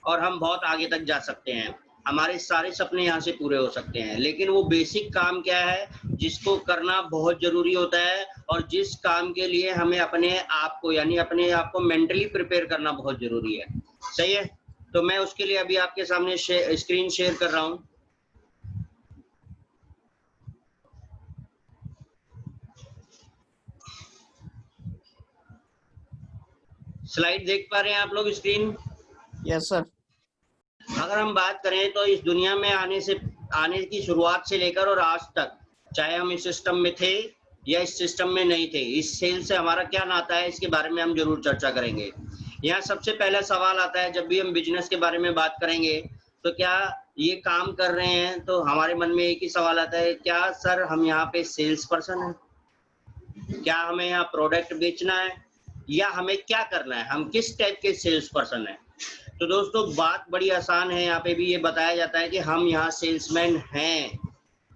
और हम बहुत आगे तक जा सकते हैं। हमारे सारे सपने यहाँ से पूरे हो सकते हैं। लेकिन वो बेसिक काम क्या है, जिसको करना बहुत ज़रूरी होता है और जिस काम के लिए हमें अपने आप को यानी अपने आप को मेंटली प्रिपेयर करना बहुत ज़रूरी है। सही है? तो मैं उसके लिए अभी आपके सामने स्क्रीन शेयर कर रहा हूँ। स्लाइड देख पा रहे हैं आप लोग स्क्रीन? Yes sir. अगर हम बात करें तो इस दुनिया में आने की शुरुआत से लेकर और आज तक, चाहे हम इस सिस्टम में थे या इस सिस्टम में नहीं थे, इस सेल से हमारा क्या नाता है, इसके बारे में हम जरूर चर्चा करेंगे। यहाँ सबसे पहला सवाल आता है, जब भी हम बिजनेस के बारे में बात करेंगे तो क्या ये काम कर रहे हैं, तो हमारे मन में एक ही सवाल आता है, क्या सर हम यहाँ पे सेल्स पर्सन हैं? क्या हमें यहाँ प्रोडक्ट बेचना है या हमें क्या करना है, हम किस टाइप के सेल्स पर्सन हैं? तो दोस्तों बात बड़ी आसान है। यहाँ पे भी ये बताया जाता है कि हम यहाँ सेल्समैन हैं,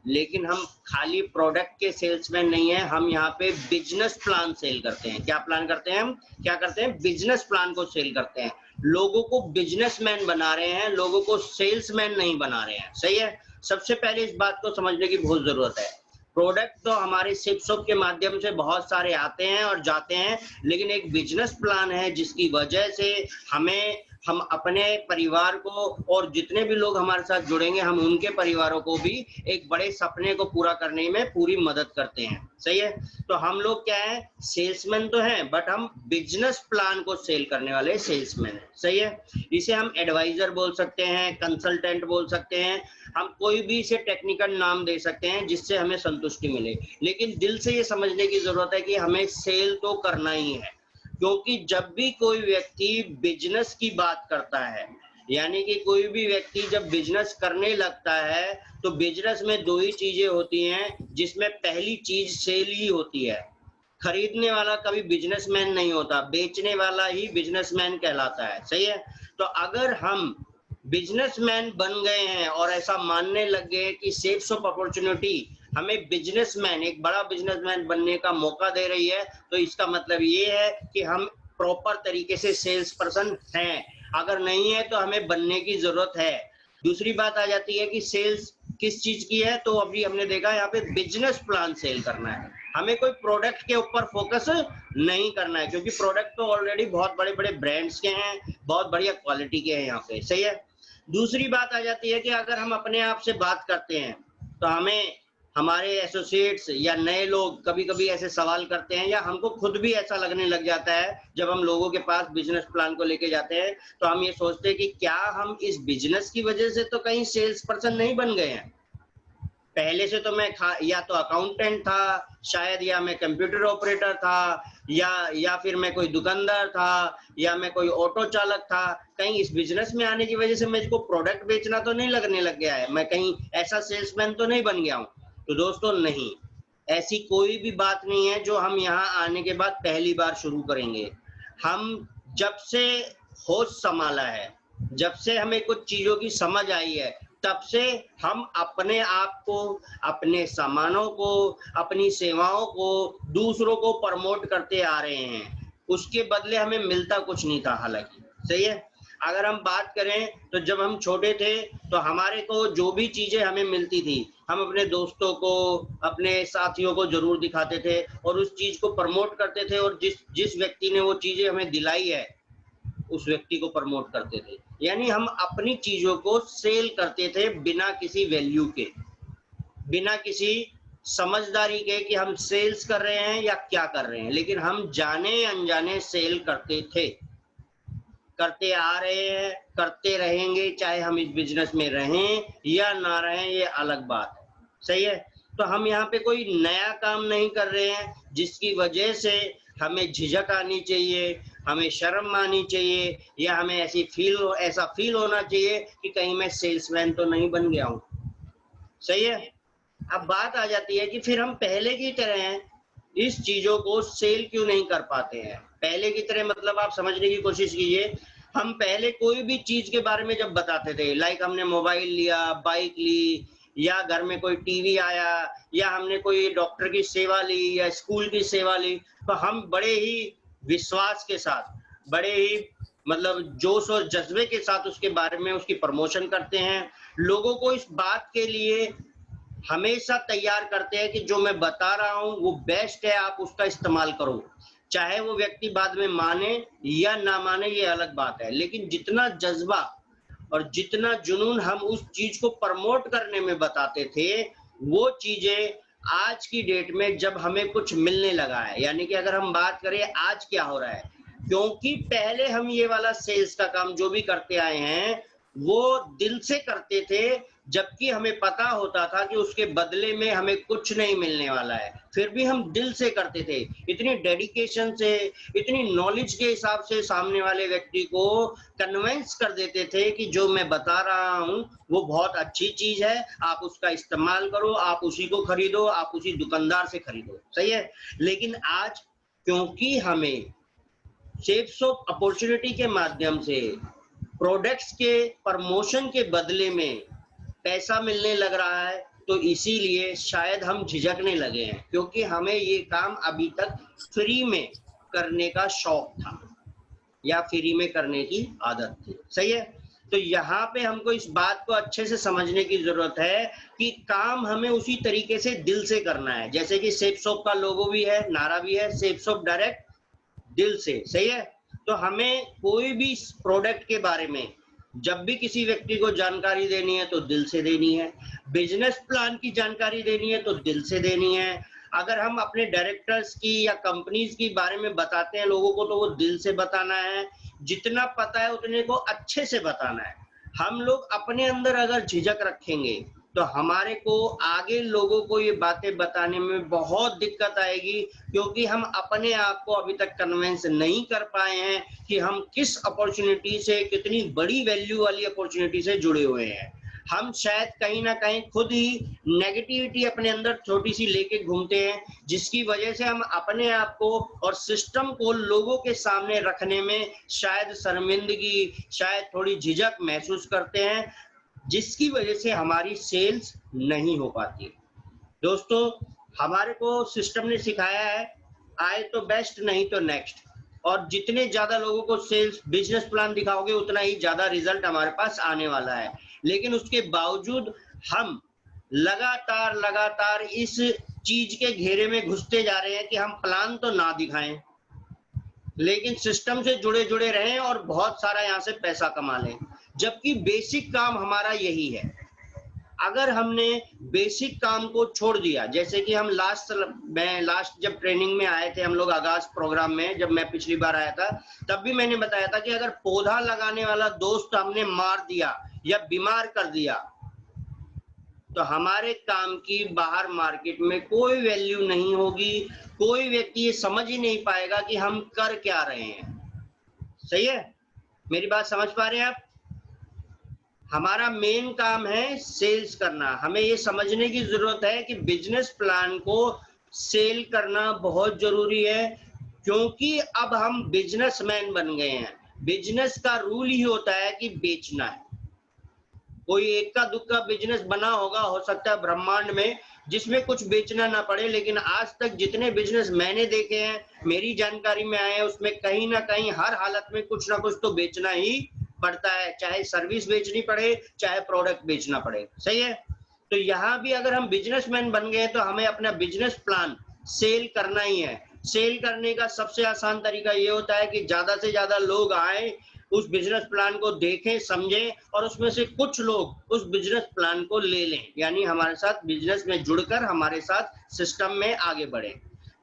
लेकिन हम खाली प्रोडक्ट के सेल्समैन नहीं है, हम यहाँ पे बिजनेस प्लान सेल करते हैं। क्या प्लान करते हैं हम? क्या करते हैं? बिजनेस प्लान को सेल करते हैं। लोगों को बिजनेसमैन बना रहे हैं, लोगों को सेल्समैन नहीं बना रहे हैं। सही है? सबसे पहले इस बात को समझने की बहुत जरूरत है। प्रोडक्ट तो हमारे शिप के माध्यम से बहुत सारे आते हैं और जाते हैं, लेकिन एक बिजनेस प्लान है जिसकी वजह से हम अपने परिवार को और जितने भी लोग हमारे साथ जुड़ेंगे, हम उनके परिवारों को भी एक बड़े सपने को पूरा करने में पूरी मदद करते हैं। सही है? तो हम लोग क्या है, सेल्समैन तो हैं, बट हम बिजनेस प्लान को सेल करने वाले सेल्समैन हैं। सही है? इसे हम एडवाइजर बोल सकते हैं, कंसल्टेंट बोल सकते हैं, हम कोई भी इसे टेक्निकल नाम दे सकते हैं जिससे हमें संतुष्टि मिले। लेकिन दिल से ये समझने की जरूरत है कि हमें सेल तो करना ही है, क्योंकि जब भी कोई व्यक्ति बिजनेस की बात करता है, यानी कि कोई भी व्यक्ति जब बिजनेस करने लगता है, तो बिजनेस में दो ही चीजें होती हैं, जिसमें पहली चीज सेल ही होती है। खरीदने वाला कभी बिजनेसमैन नहीं होता, बेचने वाला ही बिजनेसमैन कहलाता है। सही है? तो अगर हम बिजनेसमैन बन गए हैं और ऐसा मानने लग गए कि सेल्स ऑफ अपॉर्चुनिटी हमें बिजनेसमैन, एक बड़ा बिजनेसमैन बनने का मौका दे रही है, तो इसका मतलब ये है कि हम प्रॉपर तरीके से सेल्स पर्सन हैं। अगर नहीं है तो हमें बनने की जरूरत है। दूसरी बात आ जाती है कि सेल्स किस चीज की है, तो अभी हमने देखा यहाँ पे बिजनेस प्लान सेल करना है। हमें कोई प्रोडक्ट के ऊपर फोकस नहीं करना है, क्योंकि प्रोडक्ट तो ऑलरेडी बहुत बड़े बड़े ब्रांड्स के हैं, बहुत बढ़िया क्वालिटी के हैं यहाँ पे। सही है? दूसरी बात आ जाती है कि अगर हम अपने आप से बात करते हैं, तो हमें हमारे एसोसिएट्स या नए लोग कभी-कभी ऐसे सवाल करते हैं, या हमको खुद भी ऐसा लगने लग जाता है, जब हम लोगों के पास बिजनेस प्लान को लेके जाते हैं, तो हम ये सोचते हैं कि क्या हम इस बिजनेस की वजह से तो कहीं सेल्स पर्सन नहीं बन गए हैं? पहले से तो मैं या तो अकाउंटेंट था शायद, या मैं कंप्यूटर ऑपरेटर था, या फिर मैं कोई दुकानदार था, या मैं कोई ऑटो चालक था। कहीं इस बिजनेस में आने की वजह से मुझको प्रोडक्ट बेचना तो नहीं लगने लग गया है, मैं कहीं ऐसा सेल्समैन तो नहीं बन गया हूँ? तो दोस्तों नहीं, ऐसी कोई भी बात नहीं है जो हम यहाँ आने के बाद पहली बार शुरू करेंगे। हम जब से होश संभाला है, जब से हमें कुछ चीजों की समझ आई है, तब से हम अपने आप को, अपने सामानों को, अपनी सेवाओं को दूसरों को प्रमोट करते आ रहे हैं। उसके बदले हमें मिलता कुछ नहीं था हालांकि। सही है? अगर हम बात करें तो जब हम छोटे थे तो हमारे को जो भी चीजें हमें मिलती थी, हम अपने दोस्तों को, अपने साथियों को जरूर दिखाते थे और उस चीज को प्रमोट करते थे, और जिस व्यक्ति ने वो चीजें हमें दिलाई है, उस व्यक्ति को प्रमोट करते थे। यानी हम अपनी चीजों को सेल करते थे बिना किसी वैल्यू के, बिना किसी समझदारी के कि हम सेल्स कर रहे हैं या क्या कर रहे हैं, लेकिन हम जाने अनजाने सेल करते थे, करते आ रहे हैं, करते रहेंगे, चाहे हम इस बिजनेस में रहें या ना रहें, ये अलग बात है। सही है? तो हम यहाँ पे कोई नया काम नहीं कर रहे हैं जिसकी वजह से हमें झिझक आनी चाहिए, हमें शर्म आनी चाहिए, या हमें ऐसा फील होना चाहिए कि कहीं मैं सेल्समैन तो नहीं बन गया हूँ। सही है? अब बात आ जाती है कि फिर हम पहले की तरह इस चीजों को सेल क्यों नहीं कर पाते हैं? पहले की तरह मतलब आप समझने की कोशिश कीजिए, हम पहले कोई भी चीज के बारे में जब बताते थे, लाइक हमने मोबाइल लिया, बाइक ली, या घर में कोई टीवी आया, या हमने कोई डॉक्टर की सेवा ली या स्कूल की सेवा ली, तो हम बड़े ही विश्वास के साथ, बड़े ही मतलब जोश और जज्बे के साथ उसके बारे में उसकी प्रमोशन करते हैं। लोगों को इस बात के लिए हमेशा तैयार करते हैं कि जो मैं बता रहा हूं वो बेस्ट है, आप उसका इस्तेमाल करो। चाहे वो व्यक्ति बाद में माने या ना माने, ये अलग बात है, लेकिन जितना जज्बा और जितना जुनून हम उस चीज को प्रमोट करने में बताते थे, वो चीजें आज की डेट में जब हमें कुछ मिलने लगा है, यानी कि अगर हम बात करें आज क्या हो रहा है, क्योंकि पहले हम ये वाला सेल्स का काम जो भी करते आए हैं वो दिल से करते थे, जबकि हमें पता होता था कि उसके बदले में हमें कुछ नहीं मिलने वाला है, फिर भी हम दिल से करते थे, इतनी डेडिकेशन से, इतनी नॉलेज के हिसाब से सामने वाले व्यक्ति को कन्विंस कर देते थे कि जो मैं बता रहा हूं वो बहुत अच्छी चीज है, आप उसका इस्तेमाल करो, आप उसी को खरीदो, आप उसी दुकानदार से खरीदो। सही है। लेकिन आज क्योंकि हमें शेप्स ऑफ अपॉर्चुनिटी के माध्यम से प्रोडक्ट्स के प्रमोशन के बदले में पैसा मिलने लग रहा है, तो इसीलिए शायद हम झिझकने लगे हैं, क्योंकि हमें ये काम अभी तक फ्री में करने का शौक था या फ्री में करने की आदत थी। सही है। तो यहाँ पे हमको इस बात को अच्छे से समझने की जरूरत है कि काम हमें उसी तरीके से दिल से करना है, जैसे कि सेप शॉप का लोगो भी है, नारा भी है, सेप शॉप डायरेक्ट दिल से। सही है। तो हमें कोई भी प्रोडक्ट के बारे में जब भी किसी व्यक्ति को जानकारी देनी है तो दिल से देनी है, बिजनेस प्लान की जानकारी देनी है तो दिल से देनी है, अगर हम अपने डायरेक्टर्स की या कंपनीज की बारे में बताते हैं लोगों को तो वो दिल से बताना है, जितना पता है उतने को अच्छे से बताना है। हम लोग अपने अंदर अगर झिझक रखेंगे तो हमारे को आगे लोगों को ये बातें बताने में बहुत दिक्कत आएगी, क्योंकि हम अपने आप को अभी तक कन्विंस नहीं कर पाए हैं कि हम किस अपॉर्चुनिटी से, कितनी बड़ी वैल्यू वाली अपॉर्चुनिटी से जुड़े हुए हैं। हम शायद कहीं ना कहीं खुद ही नेगेटिविटी अपने अंदर छोटी सी लेके घूमते हैं, जिसकी वजह से हम अपने आप को और सिस्टम को लोगों के सामने रखने में शायद शर्मिंदगी, शायद थोड़ी झिझक महसूस करते हैं, जिसकी वजह से हमारी सेल्स नहीं हो पाती। दोस्तों, हमारे को सिस्टम ने सिखाया है आए तो बेस्ट, नहीं तो नेक्स्ट, और जितने ज्यादा लोगों को सेल्स बिजनेस प्लान दिखाओगे उतना ही ज्यादा रिजल्ट हमारे पास आने वाला है। लेकिन उसके बावजूद हम लगातार इस चीज के घेरे में घुसते जा रहे हैं कि हम प्लान तो ना दिखाएं, लेकिन सिस्टम से जुड़े रहें और बहुत सारा यहाँ से पैसा कमा लें, जबकि बेसिक काम हमारा यही है। अगर हमने बेसिक काम को छोड़ दिया, जैसे कि हम लास्ट जब ट्रेनिंग में आए थे हम लोग आगाज प्रोग्राम में, जब मैं पिछली बार आया था तब भी मैंने बताया था कि अगर पौधा लगाने वाला दोस्त हमने मार दिया या बीमार कर दिया तो हमारे काम की बाहर मार्केट में कोई वैल्यू नहीं होगी, कोई व्यक्ति ये समझ ही नहीं पाएगा कि हम कर क्या रहे हैं। सही है। मेरी बात समझ पा रहे हैं आप? हमारा मेन काम है सेल्स करना। हमें ये समझने की जरूरत है कि बिजनेस प्लान को सेल करना बहुत जरूरी है, क्योंकि अब हम बिजनेसमैन बन गए हैं। बिजनेस का रूल ही होता है कि बेचना है। कोई एक का दुक्का बिजनेस बना होगा, हो सकता है ब्रह्मांड में, जिसमें कुछ बेचना ना पड़े, लेकिन आज तक जितने बिजनेस मैंने देखे हैं, मेरी जानकारी में आए हैं, उसमें कहीं ना कहीं हर हालत में कुछ ना कुछ तो बेचना ही पड़ता है, चाहे सर्विस बेचनी पड़े, चाहे प्रोडक्ट बेचना पड़े। सही है। तो यहाँ भी अगर हम बिजनेसमैन बन गए तो हमें अपना बिजनेस प्लान सेल करना ही है। सेल करने का सबसे आसान तरीका ये होता है कि ज्यादा से ज्यादा लोग आए, उस बिजनेस प्लान को देखें, समझें, और उसमें से कुछ लोग उस बिजनेस प्लान को ले लें, यानी हमारे साथ बिजनेस में जुड़कर हमारे साथ सिस्टम में आगे बढ़े।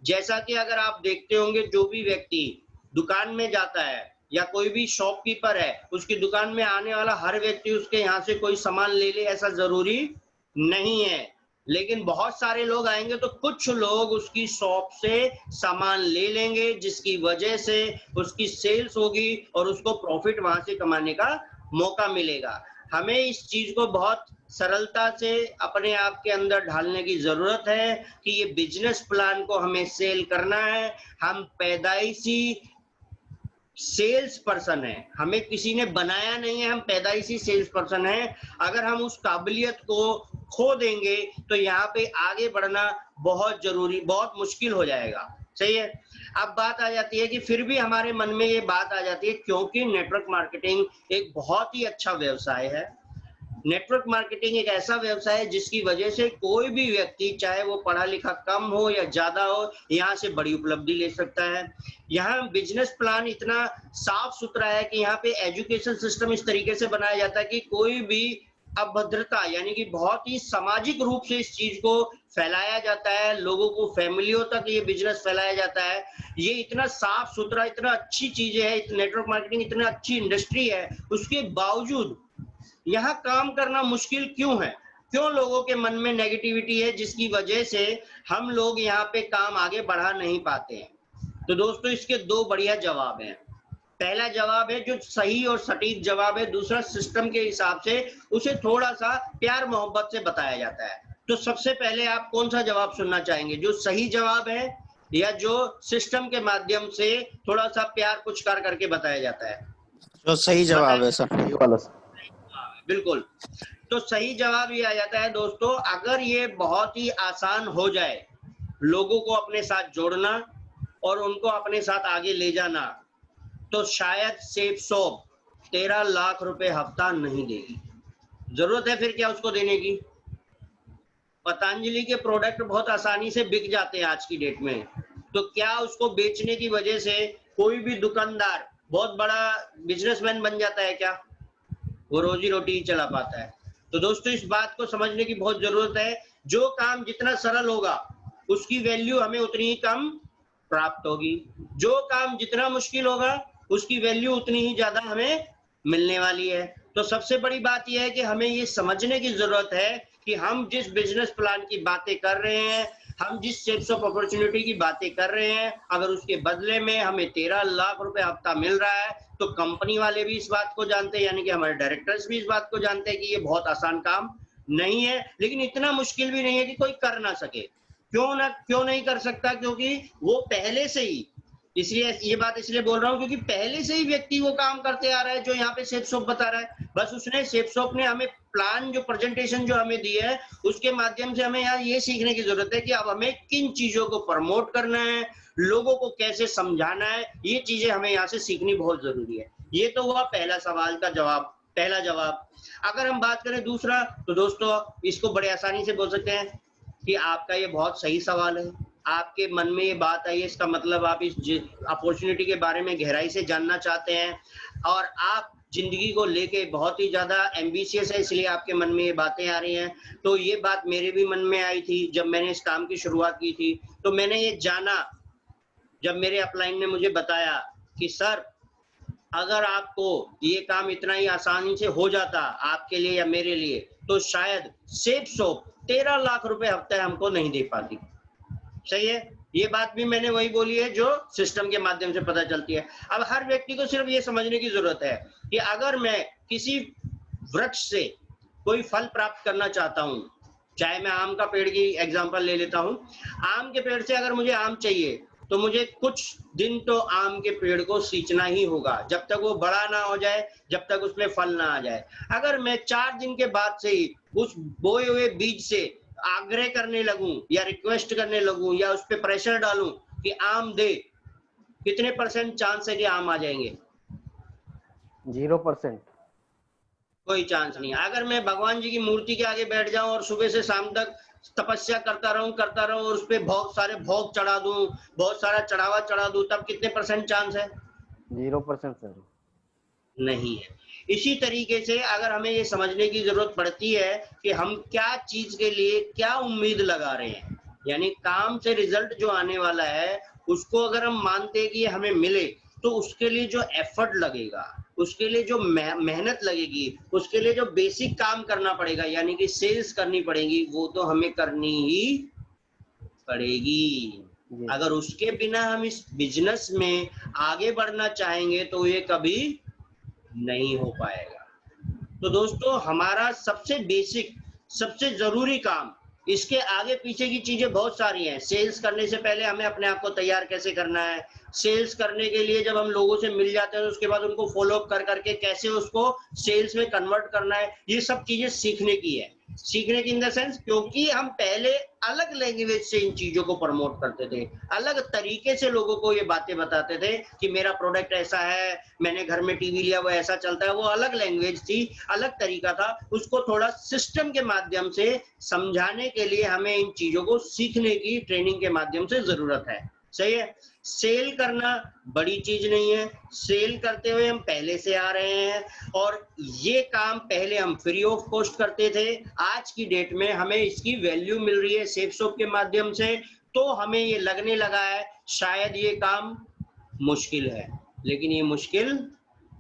जैसा कि अगर आप देखते होंगे, जो भी व्यक्ति दुकान में जाता है या कोई भी शॉपकीपर है, उसकी दुकान में आने वाला हर व्यक्ति उसके यहाँ से कोई सामान ले ले ऐसा जरूरी नहीं है, लेकिन बहुत सारे लोग आएंगे तो कुछ लोग उसकी शॉप से सामान ले लेंगे, जिसकी वजह से उसकी सेल्स होगी और उसको प्रॉफिट वहां से कमाने का मौका मिलेगा। हमें इस चीज को बहुत सरलता से अपने आप के अंदर ढालने की जरूरत है कि ये बिजनेस प्लान को हमें सेल करना है। हम पैदाइशी सेल्स पर्सन है, हमें किसी ने बनाया नहीं है, हम पैदाइशी सेल्स पर्सन है। अगर हम उस काबिलियत को खो देंगे तो यहाँ पे आगे बढ़ना बहुत जरूरी, बहुत मुश्किल हो जाएगा। सही है। अब बात आ जाती है कि फिर भी हमारे मन में ये बात आ जाती है, क्योंकि नेटवर्क मार्केटिंग एक बहुत ही अच्छा व्यवसाय है। नेटवर्क मार्केटिंग एक ऐसा व्यवसाय है जिसकी वजह से कोई भी व्यक्ति, चाहे वो पढ़ा लिखा कम हो या ज्यादा हो, यहाँ से बड़ी उपलब्धि ले सकता है। यहाँ बिजनेस प्लान इतना साफ सुथरा है कि यहाँ पे एजुकेशन सिस्टम इस तरीके से बनाया जाता है कि कोई भी अभद्रता, यानी कि बहुत ही सामाजिक रूप से इस चीज को फैलाया जाता है, लोगों को, फैमिलियों तक ये बिजनेस फैलाया जाता है। ये इतना साफ सुथरा, इतना अच्छी चीजें है, नेटवर्क मार्केटिंग इतना अच्छी इंडस्ट्री है, उसके बावजूद यहाँ काम करना मुश्किल क्यों है? क्यों लोगों के मन में नेगेटिविटी है, जिसकी वजह से हम लोग यहाँ पे काम आगे बढ़ा नहीं पाते हैं? तो दोस्तों, इसके दो बढ़िया जवाब हैं। पहला जवाब है जो सही और सटीक जवाब है, दूसरा सिस्टम के हिसाब से उसे थोड़ा सा प्यार मोहब्बत से बताया जाता है। तो सबसे पहले आप कौन सा जवाब सुनना चाहेंगे, जो सही जवाब है या जो सिस्टम के माध्यम से थोड़ा सा प्यार पुचकार करके बताया जाता है? जो सही जवाब है सर। बिल्कुल। तो सही जवाब ये आ जाता है दोस्तों, अगर ये बहुत ही आसान हो जाए लोगों को अपने साथ जोड़ना और उनको अपने साथ आगे ले जाना, तो शायद सेफ शॉप 13 लाख रुपए हफ्ता नहीं देगी। जरूरत है फिर क्या उसको देने की? पतंजलि के प्रोडक्ट बहुत आसानी से बिक जाते हैं आज की डेट में, तो क्या उसको बेचने की वजह से कोई भी दुकानदार बहुत बड़ा बिजनेसमैन बन जाता है क्या? वो रोजी रोटी ही चला पाता है। तो दोस्तों, इस बात को समझने की बहुत जरूरत है। जो काम जितना सरल होगा उसकी वैल्यू हमें उतनी ही कम प्राप्त होगी, जो काम जितना मुश्किल होगा उसकी वैल्यू उतनी ही ज्यादा हमें मिलने वाली है। तो सबसे बड़ी बात यह है कि हमें ये समझने की जरूरत है कि हम जिस बिजनेस प्लान की बातें कर रहे हैं, हम जिस सेट्स ऑफ अपॉर्चुनिटी की बातें कर रहे हैं, अगर उसके बदले में हमें 13 लाख रुपए हफ्ता मिल रहा है, तो कंपनी वाले भी इस बात को जानते हैं, यानी कि हमारे डायरेक्टर्स भी इस बात को जानते हैं कि ये बहुत आसान काम नहीं है, लेकिन इतना मुश्किल भी नहीं है कि कोई कर ना सके। क्यों नहीं कर सकता? क्योंकि वो पहले से ही, इसलिए ये बात इसलिए बोल रहा हूँ क्योंकि पहले से ही व्यक्ति वो काम करते आ रहा है जो यहाँ पे सेफ शॉप बता रहा है। बस उसने, सेफ शॉप ने हमें प्लान, जो प्रेजेंटेशन जो हमें दी है, उसके माध्यम से हमें यहाँ ये सीखने की जरूरत है कि अब हमें किन चीजों को प्रमोट करना है, लोगों को कैसे समझाना है, ये चीजें हमें यहाँ से सीखनी बहुत जरूरी है। ये तो हुआ पहला सवाल का जवाब, पहला जवाब। अगर हम बात करें दूसरा, तो दोस्तों इसको बड़े आसानी से बोल सकते हैं कि आपका ये बहुत सही सवाल है। आपके मन में ये बात आई है, इसका मतलब आप इस अपॉर्चुनिटी के बारे में गहराई से जानना चाहते हैं और आप जिंदगी को लेके बहुत ही ज्यादा एम्बिशियस है, इसलिए आपके मन में ये बातें आ रही हैं। तो ये बात मेरे भी मन में आई थी जब मैंने इस काम की शुरुआत की थी। तो मैंने ये जाना, जब मेरे अपलाइन ने मुझे बताया कि सर, अगर आपको ये काम इतना ही आसानी से हो जाता आपके लिए या मेरे लिए, तो शायद सेफ शॉप 13 लाख रुपए हफ्ते हमको नहीं दे पाती। सही है। ये बात भी मैंने वही बोली है जो सिस्टम के माध्यम से पता चलती है। अब हर व्यक्ति को सिर्फ ये समझने की जरूरत है कि अगर मैं किसी वृक्ष से कोई फल प्राप्त करना चाहता हूं, चाहे मैं आम का पेड़ की एग्जांपल ले लेता हूं, आम के पेड़ से अगर मुझे आम चाहिए तो मुझे कुछ दिन तो आम के पेड़ को सींचना ही होगा, जब तक वो बड़ा ना हो जाए, जब तक उसमें फल ना आ जाए। अगर मैं 4 दिन के बाद से ही उस बोए हुए बीज से आग्रह करने लगूं या रिक्वेस्ट करने लगूं या उस पर प्रेशर डालूं कि आम दे, कितने % चांस है कि आम आ जाएंगे? 0%। कोई चांस नहीं। अगर मैं भगवान जी की मूर्ति के आगे बैठ जाऊं और सुबह से शाम तक तपस्या करता रहूं और उस पे बहुत सारे भोग चढ़ा दूं, बहुत सारा चढ़ावा चढ़ा दूं, तब कितने % चांस है? 0% सर। नहीं है। इसी तरीके से अगर हमें ये समझने की जरूरत पड़ती है कि हम क्या चीज के लिए क्या उम्मीद लगा रहे हैं, यानी काम से रिजल्ट जो आने वाला है उसको अगर हम मानते हैं कि हमें मिले, तो उसके लिए जो एफर्ट लगेगा, उसके लिए जो मेहनत लगेगी, उसके लिए जो बेसिक काम करना पड़ेगा, यानी कि सेल्स करनी पड़ेगी, वो तो हमें करनी ही पड़ेगी। अगर उसके बिना हम इस बिजनेस में आगे बढ़ना चाहेंगे तो ये कभी नहीं हो पाएगा। तो दोस्तों, हमारा सबसे बेसिक, सबसे जरूरी काम, इसके आगे पीछे की चीजें बहुत सारी हैं। सेल्स करने से पहले हमें अपने आप को तैयार कैसे करना है, सेल्स करने के लिए जब हम लोगों से मिल जाते हैं तो उसके बाद उनको फॉलो अप कर करके कैसे उसको सेल्स में कन्वर्ट करना है, ये सब चीजें सीखने की है। सीखने की इन द सेंस, क्योंकि हम पहले अलग लैंग्वेज से इन चीजों को प्रमोट करते थे, अलग तरीके से लोगों को ये बातें बताते थे कि मेरा प्रोडक्ट ऐसा है, मैंने घर में टीवी लिया वो ऐसा चलता है। वो अलग लैंग्वेज थी, अलग तरीका था। उसको थोड़ा सिस्टम के माध्यम से समझाने के लिए हमें इन चीजों को सीखने की ट्रेनिंग के माध्यम से जरूरत है। सही है। सेल करना बड़ी चीज नहीं है, सेल करते हुए हम पहले से आ रहे हैं और ये काम पहले हम फ्री ऑफ कॉस्ट करते थे। आज की डेट में हमें इसकी वैल्यू मिल रही है सेफ शॉप के माध्यम से, तो हमें ये लगने लगा है शायद ये काम मुश्किल है, लेकिन ये मुश्किल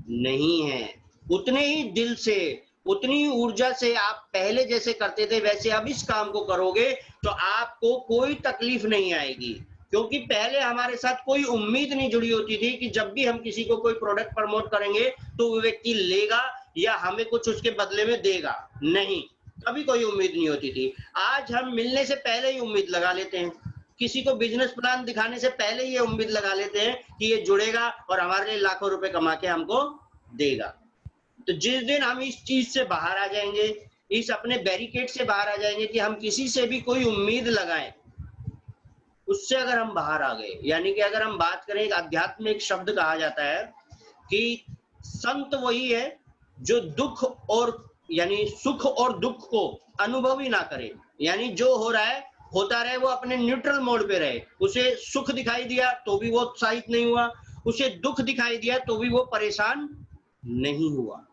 नहीं है। उतने ही दिल से, उतनी ही ऊर्जा से आप पहले जैसे करते थे वैसे अब इस काम को करोगे तो आपको कोई तकलीफ नहीं आएगी, क्योंकि पहले हमारे साथ कोई उम्मीद नहीं जुड़ी होती थी कि जब भी हम किसी को कोई प्रोडक्ट प्रमोट करेंगे तो वो व्यक्ति लेगा या हमें कुछ उसके बदले में देगा। नहीं, कभी कोई उम्मीद नहीं होती थी। आज हम मिलने से पहले ही उम्मीद लगा लेते हैं, किसी को बिजनेस प्लान दिखाने से पहले ये उम्मीद लगा लेते हैं कि ये जुड़ेगा और हमारे लिए लाखों रुपए कमा के हमको देगा। तो जिस दिन हम इस चीज से बाहर आ जाएंगे, इस अपने बैरिकेड से बाहर आ जाएंगे कि हम किसी से भी कोई उम्मीद लगाएं, उससे अगर हम बाहर आ गए, यानी कि अगर हम बात करें, एक अध्यात्म में एक शब्द कहा जाता है कि संत वही है जो दुख और यानी सुख और दुख को अनुभव ही ना करे, यानी जो हो रहा है होता रहे, वो अपने न्यूट्रल मोड पे रहे। उसे सुख दिखाई दिया तो भी वो उत्साहित नहीं हुआ, उसे दुख दिखाई दिया तो भी वो परेशान नहीं हुआ।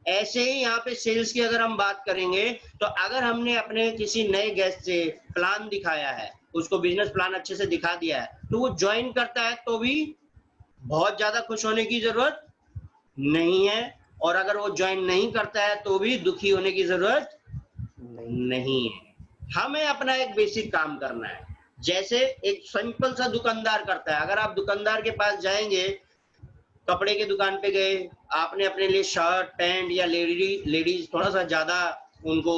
ऐसे ही यहाँ पे सेल्स की अगर हम बात करेंगे तो अगर हमने अपने किसी नए गेस्ट से प्लान दिखाया है, उसको बिजनेस प्लान अच्छे से दिखा दिया है, तो वो ज्वाइन करता है तो भी बहुत ज्यादा खुश होने की जरूरत नहीं है, और अगर वो ज्वाइन नहीं करता है तो भी दुखी होने की जरूरत नहीं है। हमें अपना एक बेसिक काम करना है, जैसे एक सिंपल सा दुकानदार करता है। अगर आप दुकानदार के पास जाएंगे, कपड़े के दुकान पे गए, आपने अपने लिए शर्ट पैंट, या लेडीज थोड़ा सा ज्यादा उनको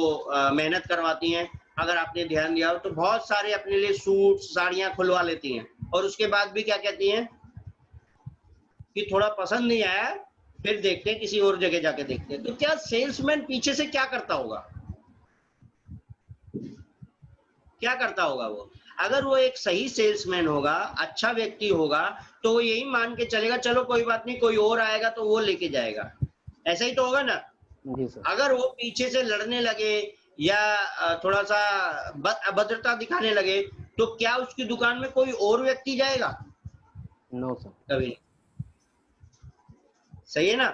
मेहनत करवाती हैं, अगर आपने ध्यान दिया हो तो बहुत सारे अपने लिए सूट साड़ियां खुलवा लेती हैं, और उसके बाद भी क्या कहती हैं कि थोड़ा पसंद नहीं आया, फिर देखते हैं किसी और जगह जाके देखते हैं। तो क्या सेल्समैन पीछे से क्या करता होगा, क्या करता होगा वो? अगर वो एक सही सेल्समैन होगा, अच्छा व्यक्ति होगा, तो वो यही मान के चलेगा चलो कोई बात नहीं, कोई और आएगा तो वो लेके जाएगा। ऐसा ही तो होगा ना? जी सर। अगर वो पीछे से लड़ने लगे या थोड़ा सा अभद्रता दिखाने लगे, तो क्या उसकी दुकान में कोई और व्यक्ति जाएगा? No sir. कभी नहीं। सही है ना?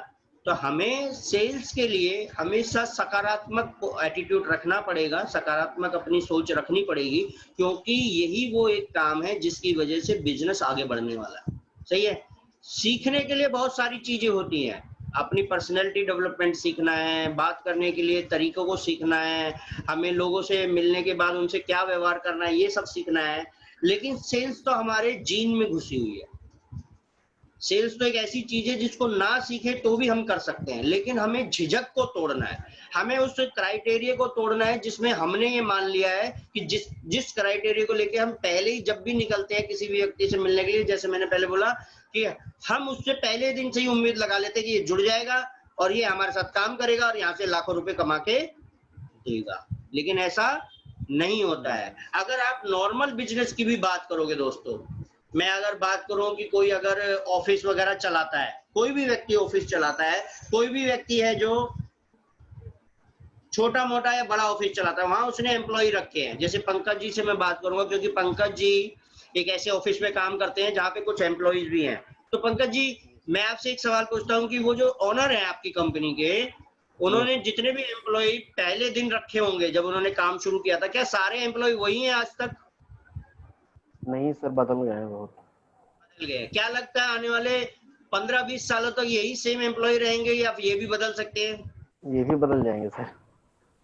तो हमें सेल्स के लिए हमेशा सकारात्मक एटीट्यूड रखना पड़ेगा, सकारात्मक अपनी सोच रखनी पड़ेगी, क्योंकि यही वो एक काम है जिसकी वजह से बिजनेस आगे बढ़ने वाला है। सही है। सीखने के लिए बहुत सारी चीजें होती हैं, अपनी पर्सनैलिटी डेवलपमेंट सीखना है, बात करने के लिए तरीकों को सीखना है, हमें लोगों से मिलने के बाद उनसे क्या व्यवहार करना है, ये सब सीखना है। लेकिन सेल्स तो हमारे जीन में घुसी हुई है। सेल्स तो एक ऐसी चीज है जिसको ना सीखे तो भी हम कर सकते हैं, लेकिन हमें झिझक को तोड़ना है, हमें उस क्राइटेरिया को तोड़ना है जिसमें हमने ये मान लिया है कि जिस क्राइटेरिया को लेके हम पहले ही जब भी निकलते हैं किसी भी व्यक्ति से मिलने के लिए, जैसे मैंने पहले बोला कि हम उससे पहले दिन से ही उम्मीद लगा लेते हैं कि ये जुड़ जाएगा और ये हमारे साथ काम करेगा और यहाँ से लाखों रुपए कमा के देगा, लेकिन ऐसा नहीं होता है। अगर आप नॉर्मल बिजनेस की भी बात करोगे दोस्तों, मैं अगर बात करूं कि कोई अगर ऑफिस वगैरह चलाता है, कोई भी व्यक्ति ऑफिस चलाता है, कोई भी व्यक्ति है जो छोटा मोटा या बड़ा ऑफिस चलाता है, वहां उसने एम्प्लॉय रखे हैं। जैसे पंकज जी से मैं बात करूंगा, क्योंकि पंकज जी एक ऐसे ऑफिस में काम करते हैं जहां पे कुछ एम्प्लॉयज भी हैं। तो पंकज जी, मैं आपसे एक सवाल पूछता हूँ कि वो जो ओनर है आपकी कंपनी के, उन्होंने जितने भी एम्प्लॉय पहले दिन रखे होंगे जब उन्होंने काम शुरू किया था, क्या सारे एम्प्लॉय वही हैं आज तक? नहीं सर, बदल गए हैं बहुत। बदल गए। क्या लगता है आने वाले 15-20 सालों तक यही सेम एम्प्लॉय रहेंगे या ये भी बदल सकते हैं? ये भी बदल जाएंगे सर।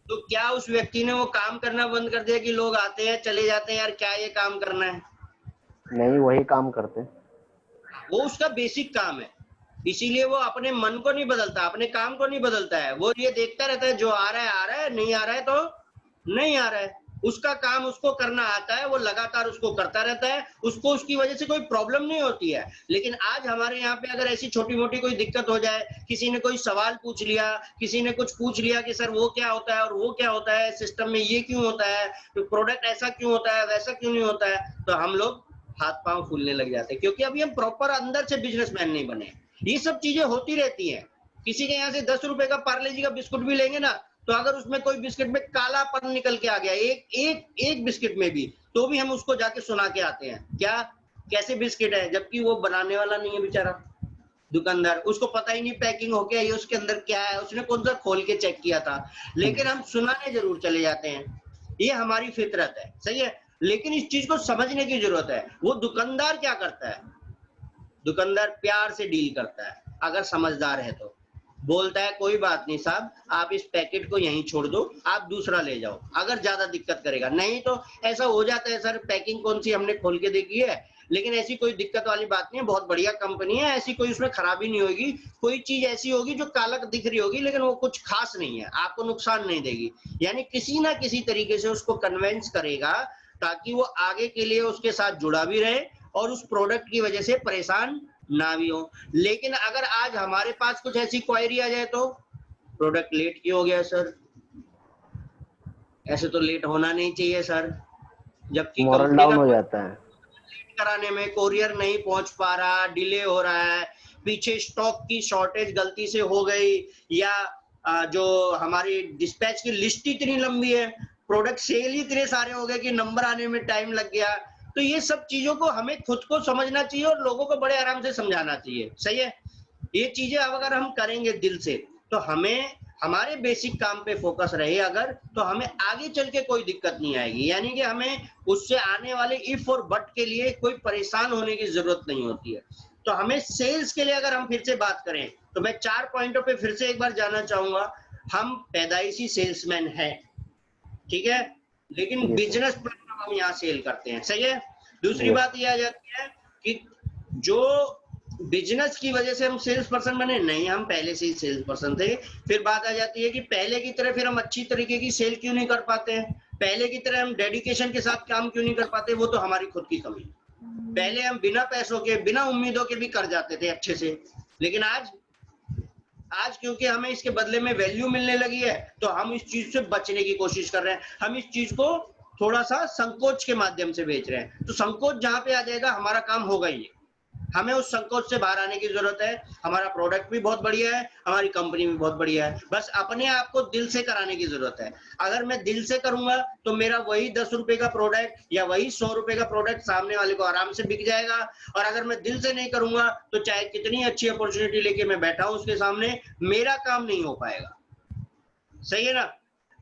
तो क्या उस व्यक्ति ने वो काम करना बंद कर दिया कि लोग आते हैं चले जाते हैं, यार क्या ये काम करना है? नहीं, वही काम करते हैं। वो उसका बेसिक काम है, इसीलिए वो अपने मन को नहीं बदलता, अपने काम को नहीं बदलता है। वो ये देखता रहता है जो आ रहा है, नहीं आ रहा है तो नहीं आ रहा है। उसका काम उसको करना आता है, वो लगातार उसको करता रहता है, उसको उसकी वजह से कोई प्रॉब्लम नहीं होती है। लेकिन आज हमारे यहाँ पे अगर ऐसी छोटी मोटी कोई दिक्कत हो जाए, किसी ने कोई सवाल पूछ लिया, किसी ने कुछ पूछ लिया कि सर वो क्या होता है और वो क्या होता है, सिस्टम में ये क्यों होता है, तो प्रोडक्ट ऐसा क्यों होता है, वैसा क्यों नहीं होता है, तो हम लोग हाथ पांव फूलने लग जाते हैं, क्योंकि अभी हम प्रॉपर अंदर से बिजनेसमैन नहीं बने। ये सब चीजें होती रहती हैं। किसी के यहाँ से 10 रुपए का पार्ले जी का बिस्कुट भी लेंगे ना, तो अगर उसमें कोई बिस्किट में कालापन निकल के आ गया एक बिस्किट में भी, तो भी हम उसको जाके सुना के आते हैं, क्या कैसे बिस्किट है, जबकि वो बनाने वाला नहीं है बेचारा दुकानदार, उसको पता ही नहीं पैकिंग हो गया ये उसके अंदर क्या है, उसने कौन सा खोल के चेक किया था, लेकिन हम सुनाने जरूर चले जाते हैं। ये हमारी फितरत है, सही है। लेकिन इस चीज को समझने की जरूरत है। वो दुकानदार क्या करता है, दुकानदार प्यार से डील करता है, अगर समझदार है तो बोलता है कोई बात नहीं साहब, आप इस पैकेट को यहीं छोड़ दो, आप दूसरा ले जाओ, अगर ज्यादा दिक्कत करेगा। नहीं तो ऐसा हो जाता है सर, पैकिंग कौन सी हमने खोल के देखी है, लेकिन ऐसी कोई दिक्कत वाली बात नहीं है, बहुत बढ़िया कंपनी है, ऐसी कोई उसमें खराबी नहीं होगी। कोई चीज ऐसी होगी जो काला दिख रही होगी, लेकिन वो कुछ खास नहीं है, आपको नुकसान नहीं देगी। यानी किसी ना किसी तरीके से उसको कन्वेंस करेगा ताकि वो आगे के लिए उसके साथ जुड़ा भी रहे और उस प्रोडक्ट की वजह से परेशान ना भी हो। लेकिन अगर आज हमारे पास कुछ ऐसी क्वेरी आ जाए तो प्रोडक्ट लेट क्यों हो गया सर, ऐसे तो लेट होना नहीं चाहिए सर, जबकि मॉरल डाउन हो जाता है। कराने में कोरियर नहीं पहुंच पा रहा, डिले हो रहा है, पीछे स्टॉक की शॉर्टेज गलती से हो गई, या जो हमारी डिस्पैच की लिस्ट इतनी लंबी है, प्रोडक्ट सेल ही इतने सारे हो गए कि नंबर आने में टाइम लग गया। तो ये सब चीजों को हमें खुद को समझना चाहिए और लोगों को बड़े आराम से समझाना चाहिए, सही है। ये चीजें अब अगर हम करेंगे दिल से, तो हमें हमारे बेसिक काम पे फोकस रहे अगर, तो हमें आगे चल के कोई दिक्कत नहीं आएगी। यानी कि हमें उससे आने वाले इफ और बट के लिए कोई परेशान होने की जरूरत नहीं होती है। तो हमें सेल्स के लिए अगर हम फिर से बात करें, तो मैं 4 पॉइंटों पे फिर से एक बार जाना चाहूंगा। हम पैदाइशी सेल्समैन हैं, ठीक है, लेकिन बिजनेस प्लान हम यहाँ सेल करते हैं, सही है। दूसरी बात यह आ जाती है कि जो बिजनेस की वजह से हम सेल्स पर्सन बने, नहीं, हम पहले से ही सेल्स पर्सन थे। फिर बात आ जाती है कि पहले की तरह फिर हम अच्छी तरीके की सेल क्यों नहीं कर पाते हैं, पहले की तरह हम डेडिकेशन के साथ काम क्यों नहीं कर पाते, वो तो हमारी खुद की कमी है। पहले हम बिना पैसों के, बिना उम्मीदों के भी कर जाते थे अच्छे से, लेकिन आज क्योंकि हमें इसके बदले में वैल्यू मिलने लगी है, तो हम इस चीज से बचने की कोशिश कर रहे हैं। हम इस चीज को थोड़ा सा संकोच के माध्यम से बेच रहे हैं। तो संकोच जहां पे आ जाएगा, हमारा काम होगा ही, हमें उस संकोच से बाहर आने की जरूरत है। हमारा प्रोडक्ट भी बहुत बढ़िया है, हमारी कंपनी भी बहुत बढ़िया है, बस अपने आप को दिल से कराने की जरूरत है। अगर मैं दिल से करूंगा तो मेरा वही 10 रुपए का प्रोडक्ट या वही 100 रुपए का प्रोडक्ट सामने वाले को आराम से बिक जाएगा। और अगर मैं दिल से नहीं करूंगा तो चाहे कितनी अच्छी अपॉर्चुनिटी लेके मैं बैठा हूं उसके सामने, मेरा काम नहीं हो पाएगा, सही है ना।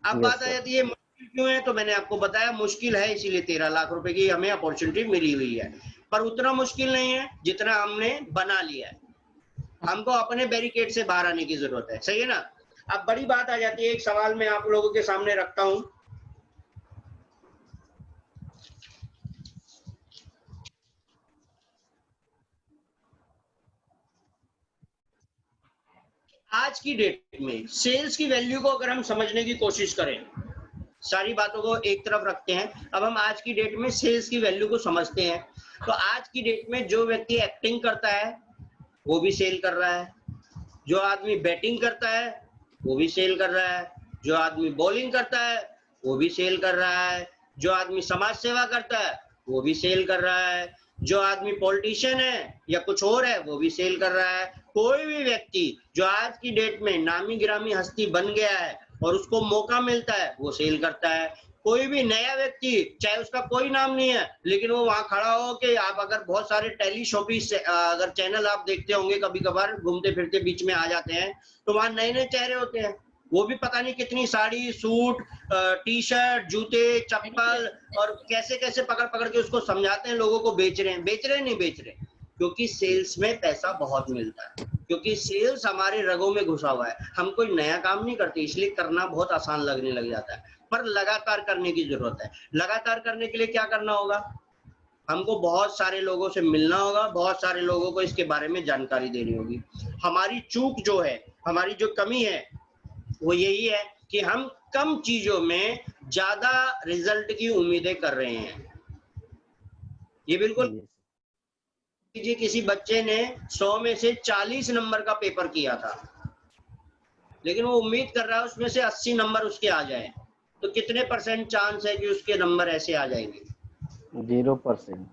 अब बात आ जाती है मुश्किल क्यों है, तो मैंने आपको बताया मुश्किल है, इसीलिए 13 लाख रुपए की हमें अपॉर्चुनिटी मिली हुई है, पर उतना मुश्किल नहीं है जितना हमने बना लिया है। हमको अपने बैरिकेड से बाहर आने की जरूरत है, सही है ना। अब बड़ी बात आ जाती है, एक सवाल मैं आप लोगों के सामने रखता हूं। आज की डेट में सेल्स की वैल्यू को अगर हम समझने की कोशिश करें, सारी बातों को एक तरफ रखते हैं, अब हम आज की डेट में सेल्स की वैल्यू को समझते हैं। तो आज की डेट में जो व्यक्ति एक्टिंग करता है वो भी सेल कर रहा है, जो आदमी बैटिंग करता है वो भी सेल कर रहा है, जो आदमी बॉलिंग करता है वो भी सेल कर रहा है, जो आदमी समाज सेवा करता है वो भी सेल कर रहा है, जो आदमी पॉलिटिशियन है या कुछ और है वो भी सेल कर रहा है। कोई भी व्यक्ति जो आज की डेट में नामी गिरामी हस्ती बन गया है और उसको मौका मिलता है वो सेल करता है। कोई भी नया व्यक्ति, चाहे उसका कोई नाम नहीं है, लेकिन वो वहां खड़ा हो के, आप अगर बहुत सारे टेली शॉपिंग अगर चैनल आप देखते होंगे, कभी कभार घूमते फिरते बीच में आ जाते हैं, तो वहां नए नए चेहरे होते हैं, वो भी पता नहीं कितनी साड़ी, सूट, टी शर्ट, जूते, चप्पल और कैसे कैसे पकड़ पकड़ के उसको समझाते हैं, लोगों को बेच रहे हैं नहीं बेच रहे, क्योंकि सेल्स में पैसा बहुत मिलता है, क्योंकि सेल्स हमारे रगों में घुसा हुआ है। हम कोई नया काम नहीं करते, इसलिए करना बहुत आसान लगने लग जाता है, पर लगातार करने की जरूरत है। लगातार करने के लिए क्या करना होगा, हमको बहुत सारे लोगों से मिलना होगा, बहुत सारे लोगों को इसके बारे में जानकारी देनी होगी। हमारी चूक जो है, हमारी जो कमी है वो यही है कि हम कम चीजों में ज्यादा रिजल्ट की उम्मीदें कर रहे हैं। ये बिल्कुल जी कीजिए, किसी बच्चे ने 100 में से 40 नंबर का पेपर किया था, लेकिन वो उम्मीद कर रहा है उसमें से 80 नंबर उसके आ जाए, तो कितने % चांस है कि उसके नंबर ऐसे आ जाएंगे? 0%।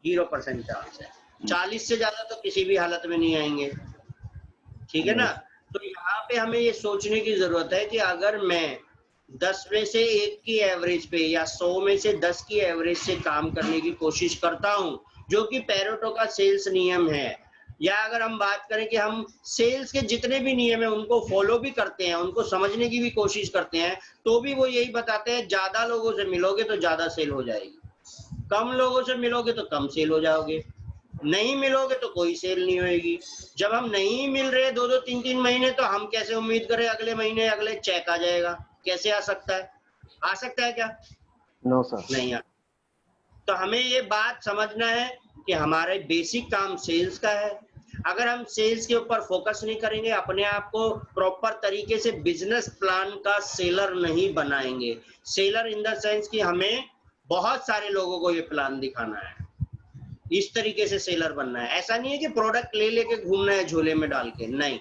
0% चांस है। 40 से ज्यादा तो किसी भी हालत में नहीं आएंगे, ठीक है नहीं ना? तो यहाँ पे हमें ये सोचने की जरूरत है कि अगर मैं 10 में से 1 की एवरेज पे या 100 में से 10 की एवरेज से काम करने की कोशिश करता हूँ, जो कि पेरेटो का सेल्स नियम है, या अगर हम बात करें कि हम सेल्स के जितने भी नियम है उनको फॉलो भी करते हैं, उनको समझने की भी कोशिश करते हैं, तो भी वो यही बताते हैं ज्यादा लोगों से मिलोगे तो ज्यादा सेल हो जाएगी, कम लोगों से मिलोगे तो कम सेल हो जाओगे, नहीं मिलोगे तो कोई सेल नहीं होगी। जब हम नहीं मिल रहे 2-2 3-3 महीने, तो हम कैसे उम्मीद करें अगले महीने अगले चेक आ जाएगा? कैसे आ सकता है? आ सकता है क्या? No sir. नहीं आ। तो हमें ये बात समझना है कि हमारे बेसिक काम सेल्स का है। अगर हम सेल्स के ऊपर फोकस नहीं करेंगे, अपने आप को प्रॉपर तरीके से बिजनेस प्लान का सेलर नहीं बनाएंगे, सेलर इन द सेंस कि हमें बहुत सारे लोगों को ये प्लान दिखाना है, इस तरीके से सेलर बनना है। ऐसा नहीं है कि प्रोडक्ट ले लेके घूमना है झोले में डाल के, नहीं,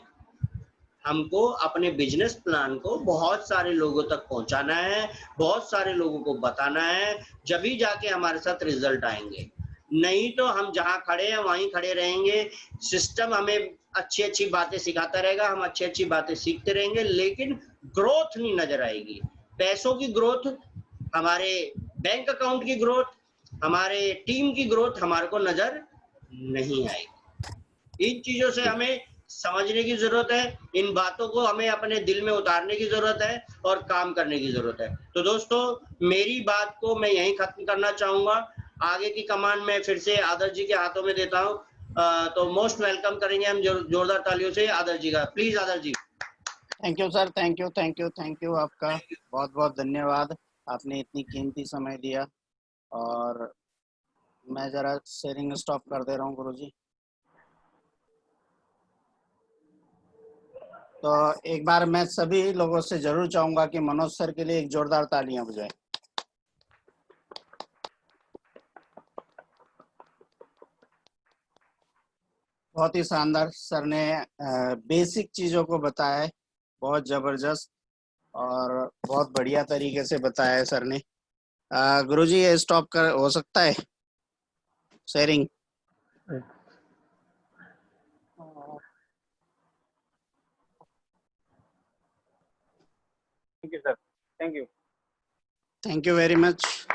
हमको अपने बिजनेस प्लान को बहुत सारे लोगों तक पहुंचाना है, बहुत सारे लोगों को बताना है, जभी जाके हमारे साथ रिजल्ट आएंगे। नहीं तो हम जहां खड़े हैं वहीं खड़े रहेंगे, सिस्टम हमें अच्छी अच्छी बातें सिखाता रहेगा, हम अच्छी अच्छी बातें सीखते रहेंगे, लेकिन ग्रोथ नहीं नजर आएगी। पैसों की ग्रोथ, हमारे बैंक अकाउंट की ग्रोथ, हमारे टीम की ग्रोथ हमारे को नजर नहीं आएगी। इन चीजों से हमें समझने की जरूरत है, इन बातों को हमें अपने दिल में उतारने की जरूरत है और काम करने की जरूरत है। तो दोस्तों, मेरी बात को मैं यहीं खत्म करना चाहूंगा। आगे की कमान मैं फिर से आदर्श जी के हाथों में देता हूं। तो मोस्ट वेलकम करेंगे हम जोरदार तालियों से आदर्श जी का। Please Adarsh ji. Thank you sir, thank you, thank you, thank you. आपका बहुत बहुत धन्यवाद, आपने इतनी कीमती समय दिया। और मैं जरा शेयरिंग स्टॉप कर दे रहा हूँ गुरुजी। तो एक बार मैं सभी लोगों से जरूर चाहूंगा कि मनोज सर के लिए एक जोरदार तालियां बजाएं। बहुत ही शानदार सर ने बेसिक चीजों को बताया है, बहुत जबरदस्त और बहुत बढ़िया तरीके से बताया है सर ने। गुरुजी ये स्टॉप कर हो सकता है sharing? Thank you sir. Thank you. Thank you very much.